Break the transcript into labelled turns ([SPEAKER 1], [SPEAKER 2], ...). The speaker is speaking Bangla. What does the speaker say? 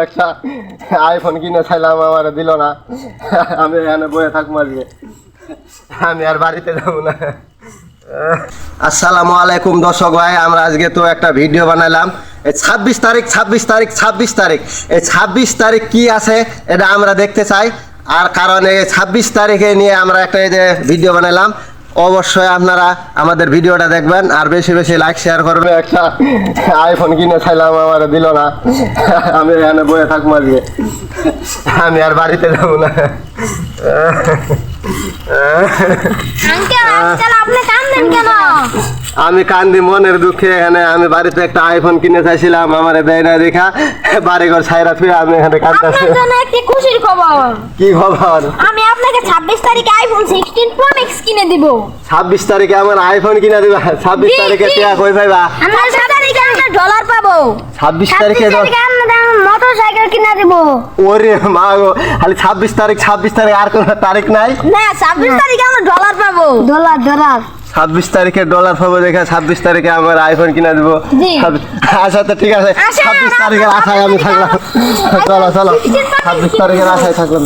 [SPEAKER 1] একটা আইফোন কিনে চাইলাম, আমার দিল না। আমি এখানে বয়ে থাকবো আজকে, আমি আর বাড়িতে যাবো না। আসসালামু আলাইকুম দর্শক ভাই, আমরা আজকে তো একটা ভিডিও বানালাম। এই 26 তারিখ এই 26 তারিখ কি আছে এটা আমরা দেখতে চাই। আর কারণ এই 26 তারিখে নিয়ে আমরা একটা এই যে ভিডিও বানালাম। অবশ্যই আপনারা আমাদের ভিডিওটা দেখবেন আর বেশি বেশি লাইক শেয়ার করবেন। একটা আইফোন কিনে চাইলাম, আমার দিল না। আমি এখানে বয়ে থাকবো আজকে, আমি আর বাড়িতে যাবো না। আমি কান্দি মনের দুঃখে। এখানে আমি বাড়িতে একটা আইফোন কিনে চাইছিলাম, আমার দেয় না দেখা বাড়িঘর ছাইরা ফিরে আমি এখানে কাঁদতেছি।
[SPEAKER 2] আপনার জন্য একটি খুশির খবর।
[SPEAKER 1] কি খবর?
[SPEAKER 2] আমি আপনাকে 26 তারিখে আইফোন 16 প্রো ম্যাক্স কিনে দিব।
[SPEAKER 1] 26 তারিখে আমার আইফোন কিনে দিবা? 26 তারিখে টাকা কই পাইবা?
[SPEAKER 2] আমরা 27 তারিখে আমরা ডলার পাবো।
[SPEAKER 1] 26 তারিখে
[SPEAKER 2] আমরা মোটরসাইকেল কিনে দিব।
[SPEAKER 1] ওরে মা গো, খালি 26 তারিখ আর কোন তারিখ নাই?
[SPEAKER 2] না, 26 তারিখে আমরা ডলার পাবো। ডলার
[SPEAKER 1] 26 তারিখে ডলার পাবো দেখে 26 তারিখে আমার আইফোন কিনে দিব। আচ্ছা তো ঠিক আছে, 26 তারিখের আশায় আমি থাকলাম। চলো 26 তারিখের আশায় থাকলাম।